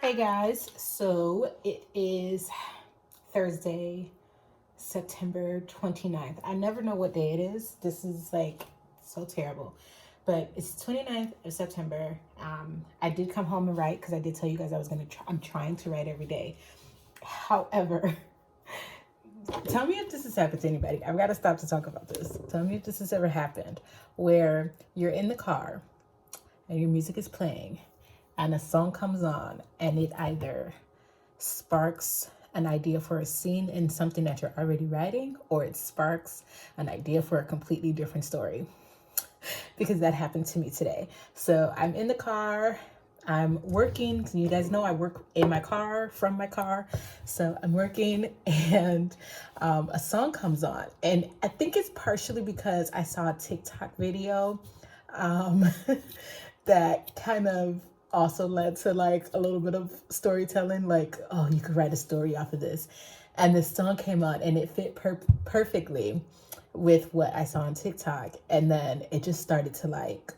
Hey guys, so it is Thursday, September 29th. I never know what day it is. This is like so terrible. But it's 29th of September. I did come home and write because I did tell you guys I was going to I'm trying to write every day. However, tell me if this has happened to anybody. I've got to stop to talk about this. Tell me if this has ever happened where you're in the car and your music is playing and a song comes on and it either sparks an idea for a scene in something that you're already writing, or it sparks an idea for a completely different story. Because that happened to me today. So I'm in the car, I'm working. You guys know I work in my car, from my car. So I'm working and a song comes on. And I think it's partially because I saw a TikTok video um, that kind of also led to like a little bit of storytelling, like, oh, you could write a story off of this. And this song came on and it fit perfectly with what I saw on TikTok. And then it just started to like,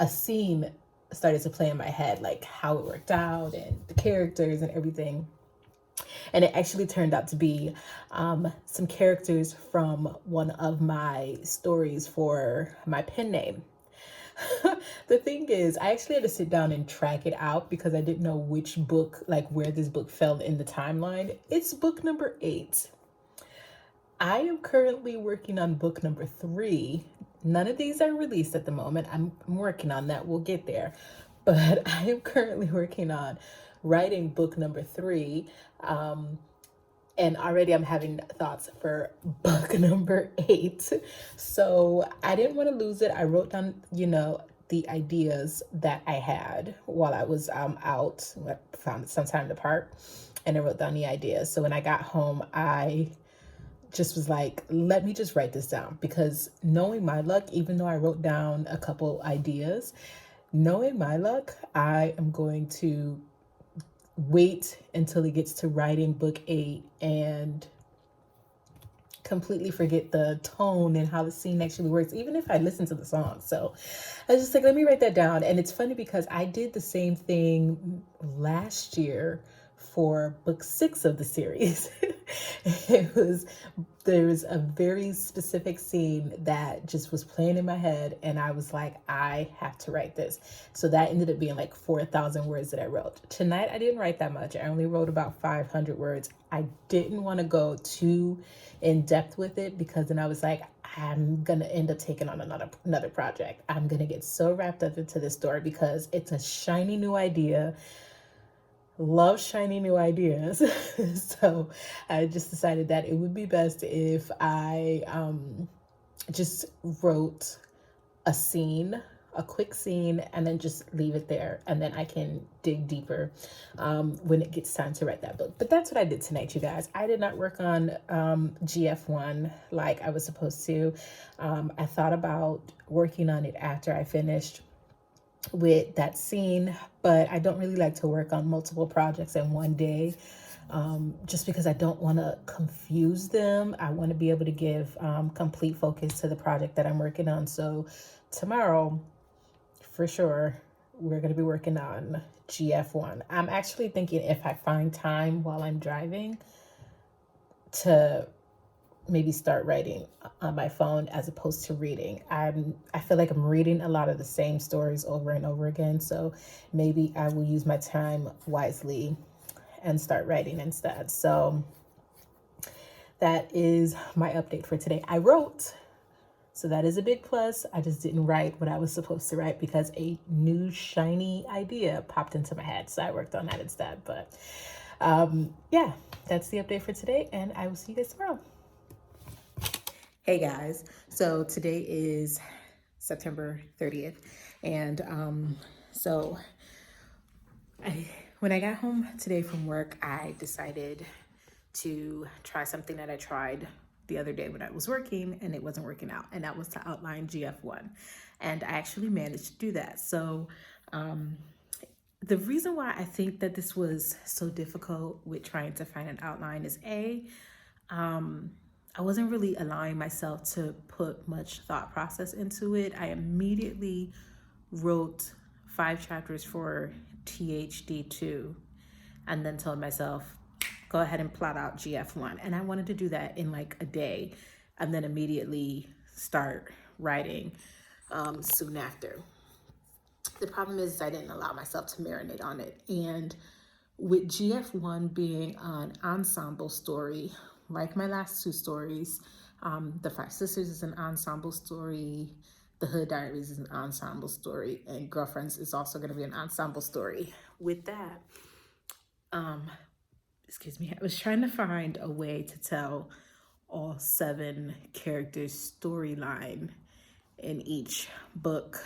a scene started to play in my head, like how it worked out and the characters and everything. And it actually turned out to be some characters from one of my stories for my pen name. The thing is, I actually had to sit down and track it out because I didn't know which book, like where this book fell in the timeline. It's book number 8. I am currently working on book number 3. None of these are released at the moment. I'm working on that. We'll get there. But I am currently working on writing book number 3. And already I'm having thoughts for book number 8. So I didn't want to lose it. I wrote down, the ideas that I had while I was out. I found some time to park and I wrote down the ideas. So when I got home, I just was like, let me just write this down, because knowing my luck, even though I wrote down a couple ideas, knowing my luck, I am going to wait until it gets to writing book 8 and completely forget the tone and how the scene actually works, even if I listen to the song. So I was just like, let me write that down. And it's funny because I did the same thing last year for book 6 of the series. There was a very specific scene that just was playing in my head, and I was like, I have to write this. So that ended up being like 4,000 words that I wrote. Tonight I didn't write that much. I only wrote about 500 words. I didn't want to go too in depth with it because then I was like, I'm gonna end up taking on another project. I'm gonna get so wrapped up into this story because it's a shiny new idea. Love shiny new ideas. So I just decided that it would be best if I just wrote a scene, a quick scene, and then just leave it there. And then I can dig deeper when it gets time to write that book. But that's what I did tonight, you guys. I did not work on GF1 like I was supposed to. I thought about working on it after I finished with that scene, but I don't really like to work on multiple projects in one day. Just because I don't want to confuse them. I want to be able to give complete focus to the project that I'm working on. So tomorrow, for sure, we're going to be working on GF1. I'm actually thinking if I find time while I'm driving to maybe start writing on my phone as opposed to reading. I feel like I'm reading a lot of the same stories over and over again. So maybe I will use my time wisely and start writing instead. So that is my update for today. I wrote, so that is a big plus. I just didn't write what I was supposed to write because a new shiny idea popped into my head. So I worked on that instead. But yeah, that's the update for today, and I will see you guys tomorrow. Hey guys, so today is September 30th, and so when I got home today from work, I decided to try something that I tried the other day when I was working and it wasn't working out, and that was to outline GF1, and I actually managed to do that. So the reason why I think that this was so difficult with trying to find an outline is I wasn't really allowing myself to put much thought process into it. I immediately wrote 5 chapters for THD2 and then told myself, go ahead and plot out GF1. And I wanted to do that in like a day and then immediately start writing soon after. The problem is I didn't allow myself to marinate on it. And with GF1 being an ensemble story, like my last two stories, The Five Sisters is an ensemble story, The Hood Diaries is an ensemble story, and Girlfriends is also going to be an ensemble story. With that, excuse me, I was trying to find a way to tell all 7 characters' storyline in each book,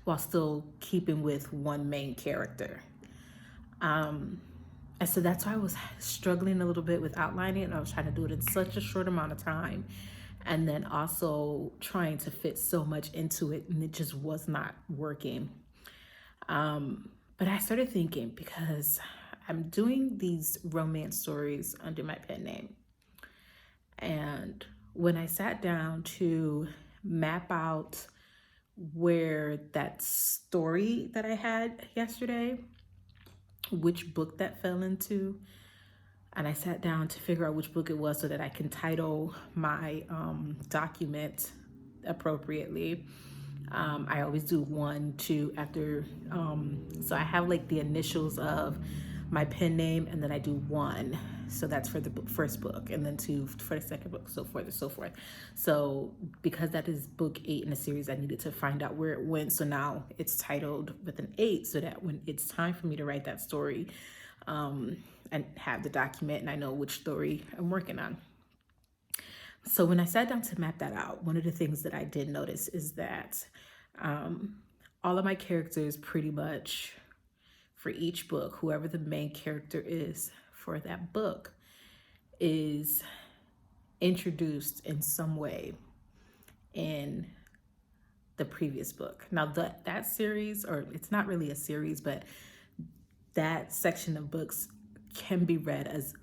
while still keeping with one main character. And so that's why I was struggling a little bit with outlining it. I was trying to do it in such a short amount of time, and then also trying to fit so much into it, and it just was not working. But I started thinking, because I'm doing these romance stories under my pen name, and when I sat down to map out where that story that I had yesterday, which book that fell into, and I sat down to figure out which book it was so that I can title my document appropriately. I always do 1, 2 after, so I have like the initials of my pen name, and then I do 1. So that's for the first book, and then 2 for the second book, so forth and so forth. So because that is book 8 in the series, I needed to find out where it went. So now it's titled with an 8, so that when it's time for me to write that story, and have the document, and I know which story I'm working on. So when I sat down to map that out, one of the things that I did notice is that all of my characters, pretty much for each book, whoever the main character is for that book, is introduced in some way in the previous book. Now that series, or it's not really a series, but that section of books can be read as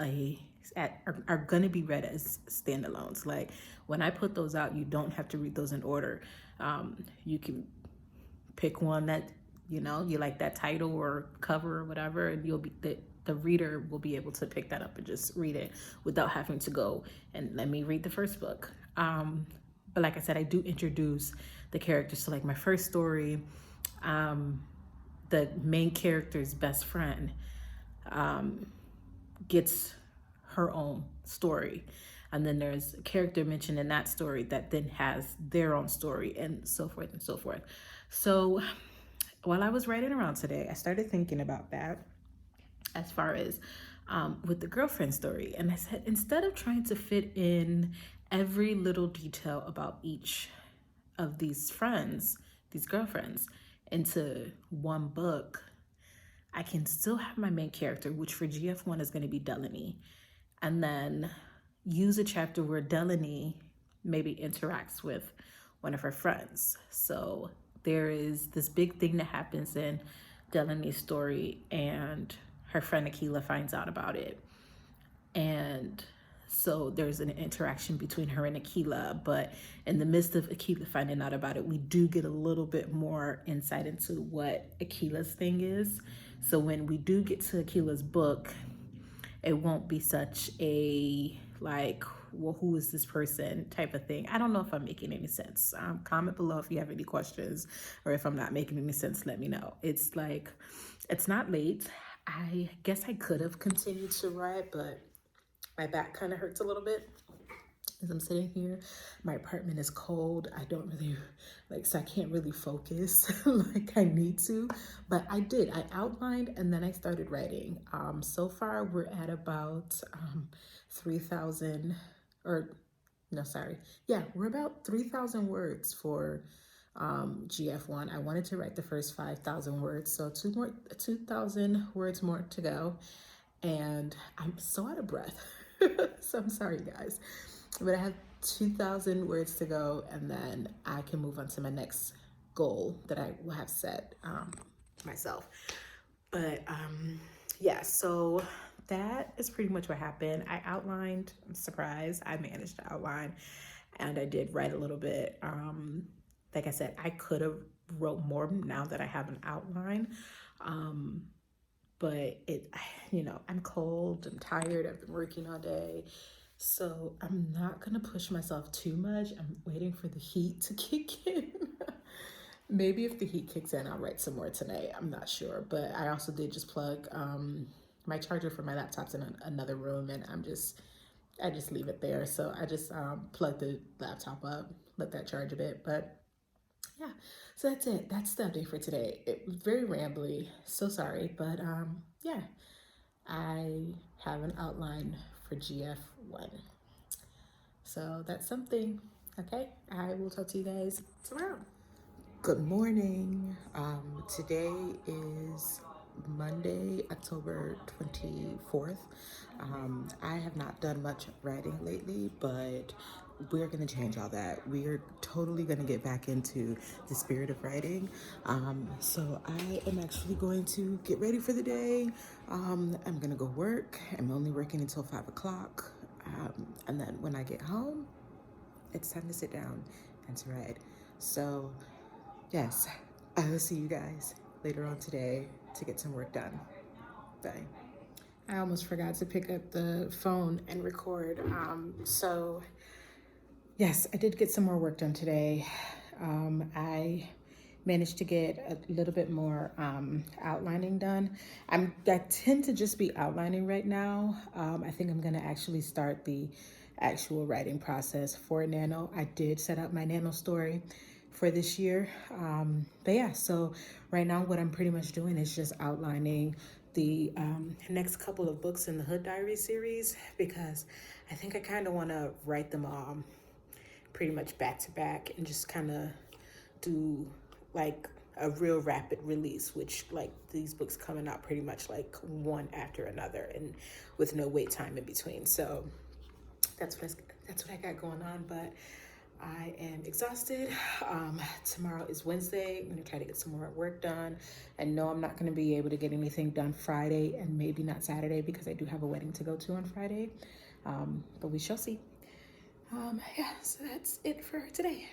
are going to be read as standalones. Like when I put those out, you don't have to read those in order. You can pick one that you like, that title or cover or whatever, and you'll be the reader will be able to pick that up and just read it without having to go and let me read the first book. But like I said, I do introduce the characters. So like my first story, the main character's best friend gets her own story, and then there's a character mentioned in that story that then has their own story, and so forth and so forth. So while I was writing around today, I started thinking about that as far as with the girlfriend story, and I said, instead of trying to fit in every little detail about each of these girlfriends into one book, I can still have my main character, which for GF1 is going to be Delaney, and then use a chapter where Delaney maybe interacts with one of her friends. So there is this big thing that happens in Delaney's story, and her friend Akila finds out about it. And so there's an interaction between her and Akila, but in the midst of Akila finding out about it, we do get a little bit more insight into what Akila's thing is. So when we do get to Akila's book, it won't be such a like, well, who is this person type of thing. I don't know if I'm making any sense. Comment below if you have any questions, or if I'm not making any sense, let me know. It's like, it's not late. I guess I could have continued to write, but my back kind of hurts a little bit as I'm sitting here. My apartment is cold. I don't really so I can't really focus like I need to, but I did. I outlined and then I started writing. So far we're at about 3,000, or no, sorry. Yeah, we're about 3,000 words for GF1. I wanted to write the first 5,000 words, so 2,000 words more to go, and I'm so out of breath. So I'm sorry, guys, but I have 2,000 words to go, and then I can move on to my next goal that I will have set myself. But yeah, so that is pretty much what happened. I outlined. I'm surprised I managed to outline, and I did write a little bit. Like I said, I could have wrote more now that I have an outline. but I'm cold, I'm tired, I've been working all day. So I'm not gonna push myself too much. I'm waiting for the heat to kick in. Maybe if the heat kicks in, I'll write some more tonight. I'm not sure. But I also did just plug my charger for my laptop's in another room, and I just leave it there. So I just plug the laptop up, let that charge a bit. But yeah, so that's it. That's the update for today. It was very rambly. So sorry, but yeah, I have an outline for GF1. So that's something. Okay, I will talk to you guys tomorrow. Good morning. Today is Monday, October 24th. I have not done much writing lately, but we're going to change all that. We are totally going to get back into the spirit of writing. So I am actually going to get ready for the day. I'm going to go work. I'm only working until 5 o'clock. And then when I get home, it's time to sit down and to write. So yes, I will see you guys later on today to get some work done. Bye. I almost forgot to pick up the phone and record. So yes, I did get some more work done today. I managed to get a little bit more outlining done. I tend to just be outlining right now. I think I'm gonna actually start the actual writing process for Nano. I did set up my Nano story for this year. But yeah, so right now what I'm pretty much doing is just outlining the next couple of books in the Hood Diary series, because I think I kind of want to write them all pretty much back to back and just kind of do like a real rapid release, which like these books coming out pretty much like one after another and with no wait time in between. So that's what I got going on, but I am exhausted. Tomorrow is Wednesday. I'm gonna try to get some more work done. I know I'm not gonna be able to get anything done Friday and maybe not Saturday because I do have a wedding to go to on Friday, but we shall see. Yeah, so that's it for today.